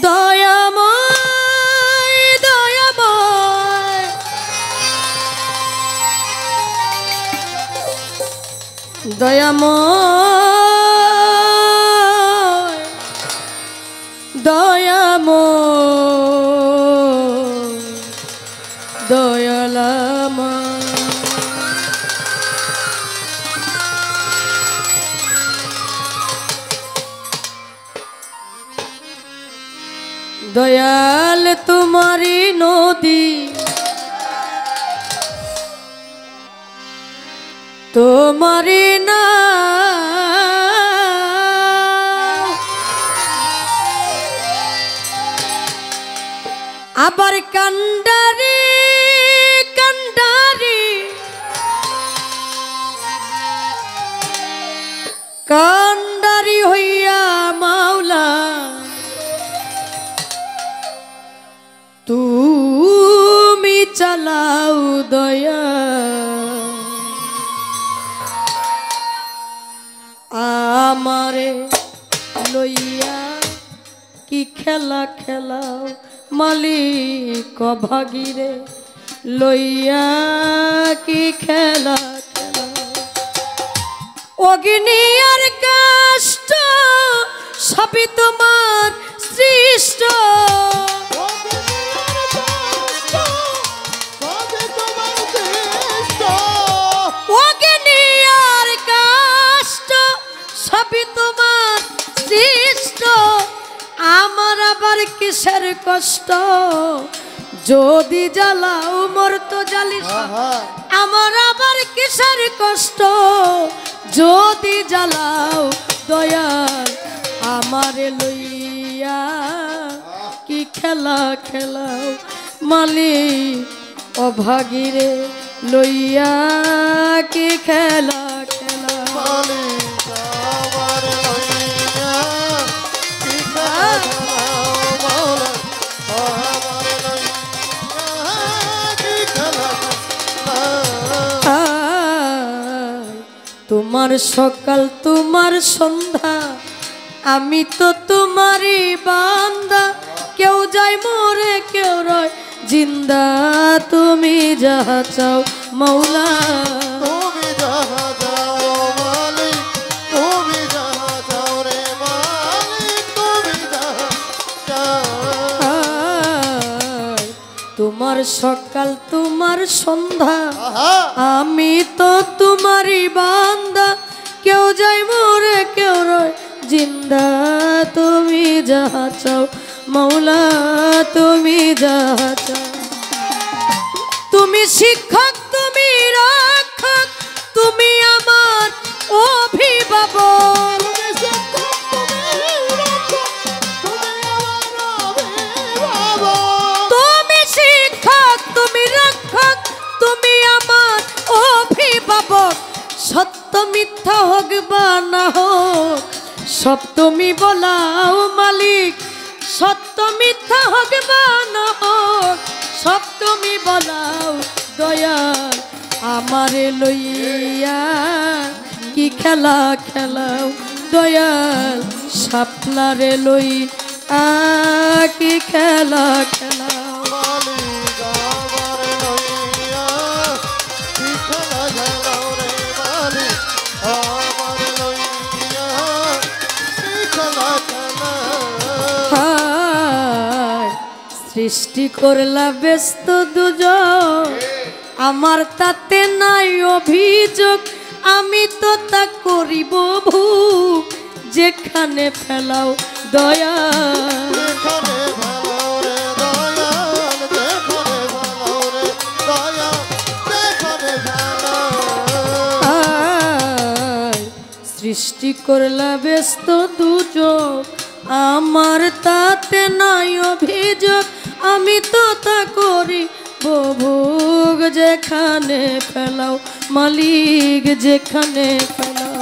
দয়াময় দয়াময় দয়াময় দয়াময় দয়ালাময় দয়াল তোমারি নদী তোমারি না আবার কান্ডারি কান্ডারি কান্ডারি হইয়া মাওলা তুমি চালাও দয়া আমারে লইয়া কি খেলা খেলাও মালিক ভাগিরে লইয়া কি খেলা খেলাও অগ্নি আর কষ্ট সবই তোমার সৃষ্ট আমার আবার কিসের কষ্ট যদি জ্বালাও মোর তো জ্বালিস আমার আবার কিসের কষ্ট যদি জ্বালাও দয়াল আমারে লইয়া কি খেলা খেলাও মালিক অভাগীরে লইয়া কি খেলা খেলাও তোমার সকাল তোমার সন্ধ্যা আমি তো তোমারই বান্দা কেউ যায় মরে কেউ রয় জিন্দা তুমি যাহা চাও মৌলা তুমি যাহা চাও মালিক তুমি যাহা চাও রে মালিক তুমি যাহা চাও তোমার সকাল তোমার সন্ধ্যা আমি তো তোমারই বান্দা কেউ যায় মরে কেউ রয় জিন্দা তুমি যাহা চাও মৌলা তুমি যাহা চাও তুমি শিক্ষক তুমি রক্ষক তুমি আমার অভিভাবক তুমি শিক্ষক তুমি রক্ষক তুমি আমার অভিভাবক সত্য মিথ্যা হোক বা না হোক সব তুমি বলাও মালিক সত্য মিথ্যা হোক বা না হোক সব তুমি বলাও দয়াল আমারে লইয়া কি খেলা খেলাও দয়াল সাপলারে লই কি খেলা খেলাও সৃষ্টি করলা ব্যস্ত দুজন আমার তাতে নাই অভিযোগ আমি তো তা করিব ভুক যেখানে ফেলাও দয়া সৃষ্টি করলা ব্যস্ত দুজন আমার তাতে নাই অভিযোগ আমি তো তা করি ভোগ যেখানে ফেলাও মালিক যেখানে ফেলাও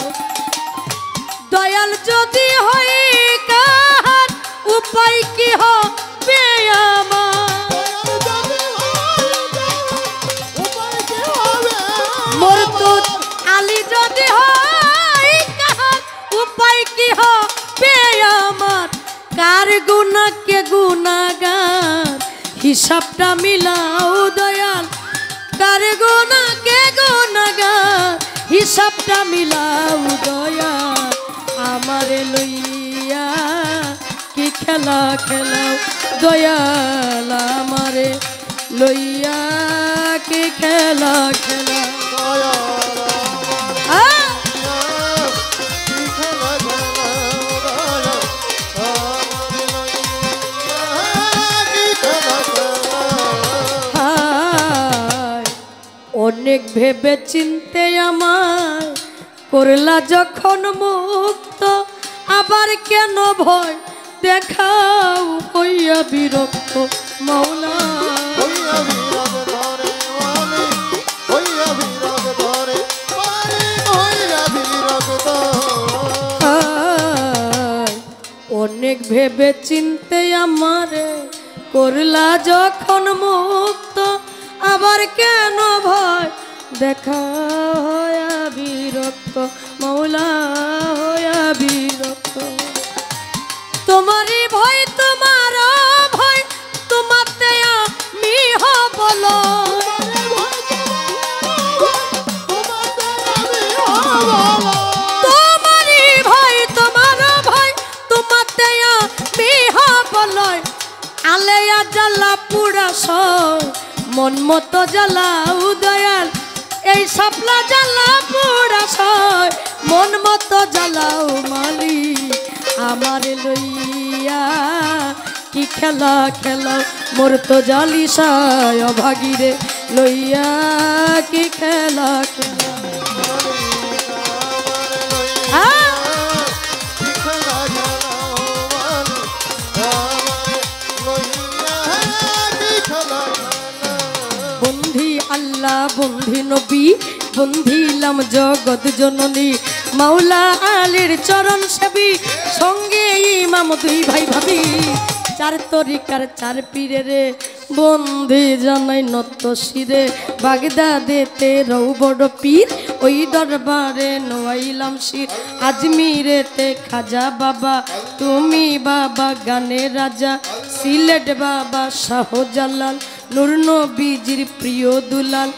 দয়াল যদি হয় কাহার উপায় কি হবে মোর তো আলী যদি হয় কাহার উপায় কি হবে আমার কার গুনা কে গুনাগার হিসাবটা মিলাও দয়াল কার গুনা কে গুনাগার হিসাবটা মিলাও দয়াল আমারে লইয়া কি খেলা খেলাও দয়াল আমারে লইয়া কি খেলা খেলা অনেক ভেবে চিনতে আমায় করলা যখন মুক্ত আবার কেন ভয় দেখাও হইয়া বিরক্ত মৌলা অনেক ভেবে চিনতে আমারে করলা যখন মুক্ত আবার কেন ভয় দেখা হইয়া বিরক্ত মৌলা হইয়া বিরক্ত তোমারই ভয় তোমার ভয় তোমাতে আমি হবল তোমারই ভয় তোমার ভয় তোমাতে আমি হবল আলেয়া জ্বালা পুরা সয় মন মতো জ্বালাও দয়াল এই সাপলা জ্বালা পুরা সয় মন মতো জ্বালাও মালিক আমার লইয়া কি খেলা খেলাও মোর তো জালিসায় অভাগীরে লইয়া কি খেলা খেলা আল্লাহ বন্ধি নবী বন্ধিলাম জগৎ জননী মাওলা আলীর চরণ সেবী সঙ্গে ইমাম দুই ভাই ভাবি চার তরিকার চার পীরে রে বন্ধি জানাই নত শিরে বাগদাদেতে রৌ বড় পীর ওই দরবারে নোয়াইলাম শির আজমিরেতে খাজা বাবা তুমি বাবা গানে রাজা সিলেট বাবা শাহজালাল নূর নবীজির প্রিয় দুলাল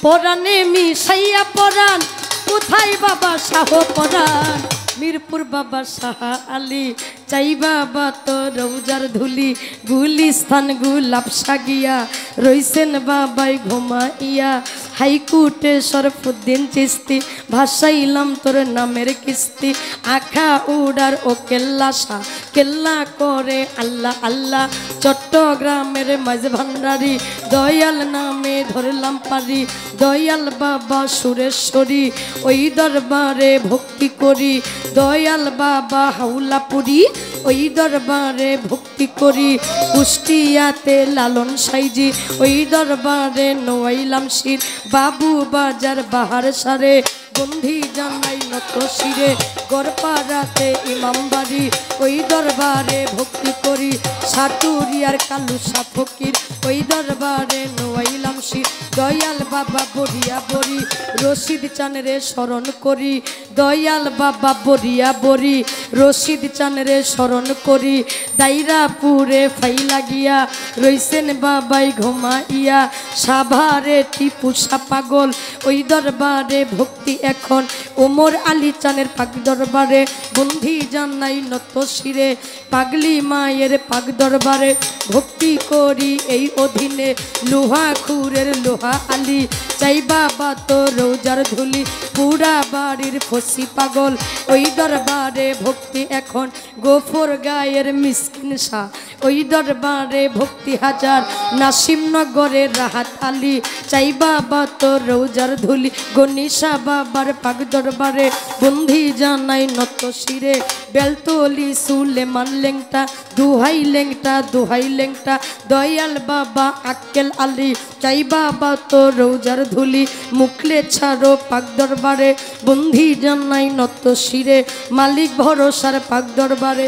পরাণে মিশাইয়া পরাণ কোথায় বাবা শাহ পরাণ মিরপুর বাবা শাহ আলী চাই বাবা তো রৌজার ধুলি গুলিস্থান গুলাব সাগিয়া রইছেন বাবাই ঘুমাইয়া হাইকোর্টে শরফুদ্দিন চিস্তি ভাসাইলাম তোর নামের কিস্তি আখা উড়ার ও কেল্লা শাহ কেল্লা করে আল্লাহ আল্লাহ চট্টগ্রামের মাঝ ভান্ডারি দয়াল নামে ধরলাম পারি দয়াল বাবা সুরেশ্বরী ওই দরবারে ভক্তি করি দয়াল বাবা হাউলাপুরি ওই দরবারে ভক্তি করি কুষ্টিয়াতে লালন সাইজি ওই দরবারে নোয়াইলাম শির বাবু বাজার বাহার সারে বন্ধি জানাই নত শিরে গড়পাড়াতে ইমামবাড়ি ওই দরবারে ভক্তি করি সাটুরিয়ার কালু ফকির ওই দরবারে নোয়াইলাম শির দয়াল বাবা বরিয়া বরি রশিদ চানরে স্মরণ করি দয়াল বাবা বরিয়া বরি রশিদ চানরে স্মরণ করি দাইরাপুরে ফাইলা গিয়া রইছেন বাবাই ঘুমাইয়া সাভারে টিপু পাগল ওই দরবারে ভক্তি এখন ওমর আলী চানের পাক দরবারে বন্ধি জানাই নত শিরে পাগলি মায়ের পাক দরবারে ভক্তি করি এই অধীনে লোহা খুরের লোহা আলী চাই বাবা তো রোজার ধুলি পুরা বাড়ির ফসি পাগল ওই দরবারে ভক্তি এখন গোফর গায়ের মিসকিন শাহ ওই দরবারে ভক্তি হাজার নাসিমনগরের রাহাত আলী চাই বাবা তো রোজার ধুলি গনিশা বাবার পাক দরবারে বন্ধি জানাই নত শিরে বেলতলি সুলেমান লেংটা দুহাই লেংটা দয়াল বাবা আক্কেল আলী চাই বাবা তো রোজার ধুলি মুখলে ছাড়ো পাক দরবারে বন্ধি জানাই নত শিরে মালিক ভরসার পাক দরবারে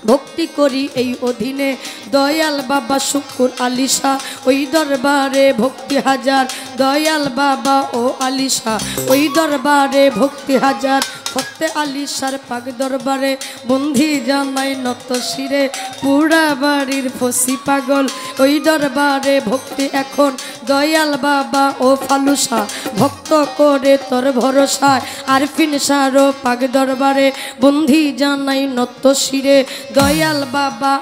ভক্তি করি এই অধীনে দয়াল বাবা শুকুর আলী শাহ ওই দরবারে ভক্তি হাজার দয়াল বাবা ও আলী শাহ ওই দরবারে ভক্তি হাজার সত্যে আলিশার পাক দরবারে বন্ধি জানাই নত শিরে পুরা বাড়ির ফসি পাগল ওই দরবারে ভক্তি এখন দয়াল বাবা ও ফালুসা ভক্ত করে তোর ভরসায় আর ফিনসারও পাক দরবারে বন্ধি জানাই নত শিরে দয়াল বাবা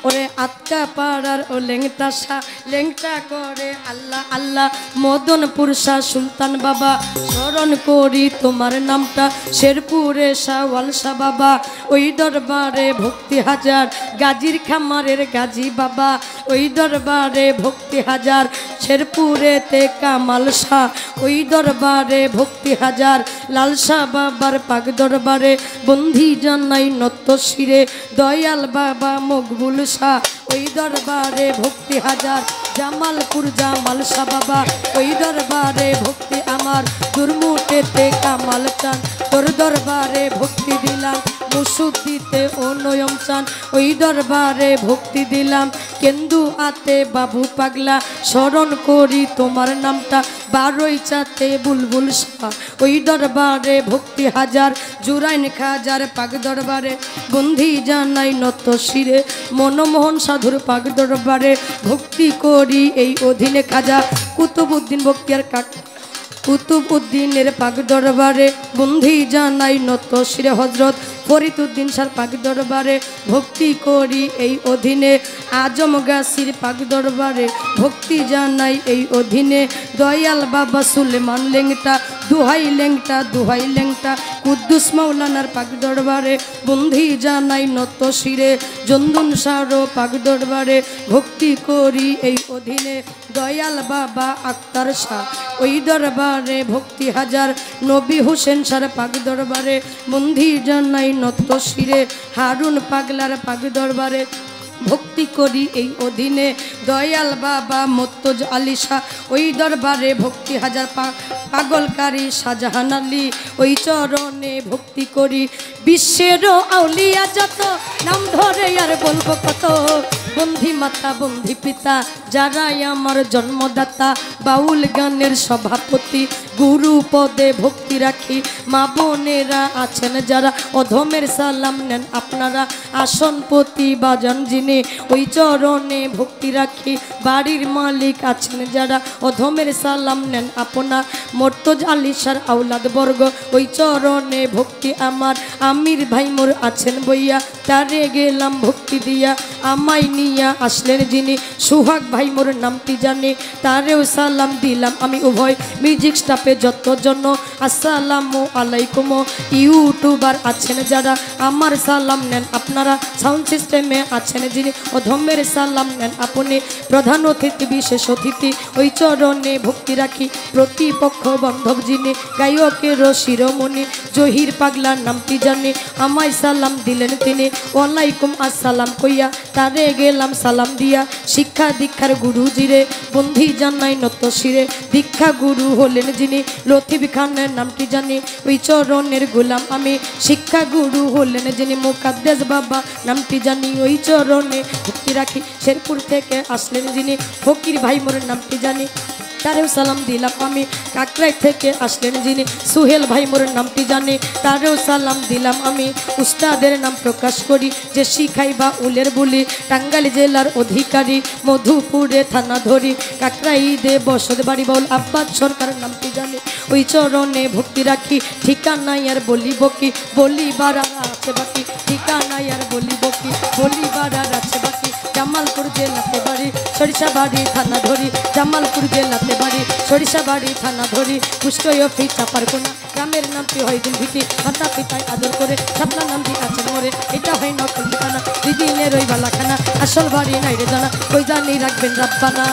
ওরে আতকা পাড়ার ও লেংটা শাহ লেংটা করে আল্লাহ আল্লাহ মদনপুর শাহ সুলতান বাবা স্মরণ করি তোমার নামটা শেরপুরে শাহ ওয়ালশা বাবা ওই দরবারে ভক্তি হাজার গাজীর খামারের গাজী বাবা ওই দরবারে ভক্তি হাজার শেরপুরেতে কামাল শাহ ওই দরবারে ভক্তি হাজার লালশা বাবার পাক দরবারে বন্ধি জানাই নত শিরে দয়াল বাবা মকবুল শাহ ওই দরবারে ভক্তি হাজার জামালপুর জামাল শাহ বাবা ওই দরবারে ভক্তি আমার দুর্মুটেতে কামাল চান তোর দরবারে ভক্তি দিলাম মুসুদ্দিতে ও নয়ম চান ওই দরবারে ভক্তি দিলাম কেন্দু আতে বাবু পাগলা স্মরণ করি তোমার নামটা বারোই চাতে বুলবুল শাহ ওই দরবারে ভক্তি হাজার জুরাইন খাজার পাক দরবারে বন্ধি জানাই নত শিরে মনমোহন সাধুর পাক দরবারে ভক্তি করি এই অধীনে খাজা কুতুবউদ্দিন বক্তিয়ার কাক কুতুবউদ্দিনের পাক দরবারে বন্ধি জানাই নত শিরে হজরত ফরিদউদ্দিন শাহর পাক দরবারে ভক্তি করি এই অধীনে আজম গাছির পাক দরবারে ভক্তি জানাই এই অধীনে দয়াল বাবা সুলেমান লেংটা দুহাই লেংটা কুদ্দুস মাওলানার পাক দরবারে বন্ধি জানাই নত শিরে জন্দুন শাহর পাক দরবারে ভক্তি করি এই অধীনে দয়াল বাবা আক্তার শাহ ওই দরবারে ভক্তি হাজার নবী হোসেন শাহর পাক দরবারে বন্ধি জানাই নত শিরে হারুন পাগলার পাক দরবারে ভক্তি করি এই অধীনে দয়াল বাবা মর্তজ আলী শাহ ওই দরবারে ভক্তি হাজার পাগলকারী শাহজাহান আলী ওই চরণে ভক্তি করি বিশ্বের আউলিয়া যত নাম ধরে আর বলবো কত বন্ধি মাতা বন্ধি পিতা যারাই আমার জন্মদাতা বাউল গানের সভাপতি গুরু পদে ভক্তি রাখি মা বোনেরা আছেন যারা অধমের সালাম নেন আপনারা আসনপতি বাজান যিনি ওই চরণে ভক্তি রাখি বাড়ির মালিক আছেন যারা অধমের সালাম নেন আপনা মর্তজ আলী শাহর আওলাদ বর্গ ওই চরণে ভক্তি আমার আমির ভাই মোর আছেন বইয়া তারে গেলাম ভক্তি দিয়া আমায় নিয়া আসলেন যিনি সুহাগ ভাই মোর নামটি জানি তারেও সালাম দিলাম আমি উভয় মিউজিক স্টাফে যতজন আসসালামু আলাইকুম ইউটিউবার আছেন যারা আমার সালাম নেন আপনারা সাউন্ড সিস্টেমে আছেন যিনি অধমের সালাম নেন আপনি প্রধান অতিথি বিশেষ অতিথি ওই চরণে ভক্তি রাখি প্রতিপক্ষ বান্ধব যিনি গায়কের শিরোমণি জহির পাগলার নামটি জানি আমায় সালাম দিলেন তিনি ওয়ালাইকুম আসসালাম কইয়া তারে গেলাম সালাম দিয়া শিক্ষা দীক্ষার গুরু জিরে বন্ধি জানাই নত শিরে দীক্ষা গুরু হলেন যিনি লতিফ খানের নামটি জানি ওই চরণের গোলাম আমি শিক্ষা গুরু হলেন যিনি মুকাদ্দেস বাবা নামটি জানি ওই চরণে ভক্তি রাখি শেরপুর থেকে আসলেন যিনি ফকির ভাই মোর নামটি জানি তারেও সালাম দিলাম আমি কাকরাই থেকে আসলেন যিনি সুহেল ভাই মোর নামটি জানি তারেও সালাম দিলাম আমি উস্তাদের নাম প্রকাশ করি যে শিখাইবা উলের বুলি টাঙ্গাইল জেলার অধিকারী মধুপুরে থানা ধরি কাকরাই দে বসত বাড়ি বাউল আব্বাস সরকার নামটি জানি ওই চরণে ভক্তি রাখি ঠিকানাই আর বলিব কি বলিবার আর আছে বাকি ঠিকানাই আর বলিব কি বলিবার আর আছে বাকি জামালপুর জেলাতে বাড়ি সরিষাবাড়ি থানা ধরি জামালপুর জেলাতে বাড়ি সরিষাবাড়ি থানা ধরি পুষ্কয় ফি চাপার কোনা গ্রামের নামটি হয় দিলভিটি মাতা পিতায় আদর করে ছাপনা নাম দিয়ে আছেন মোরে এটা হয় নকল ঠিকানা দিদিনের ওই বালাখানা আসল বাড়ি নাই রে জানা কই জানি রাখবেন রাব্বানা।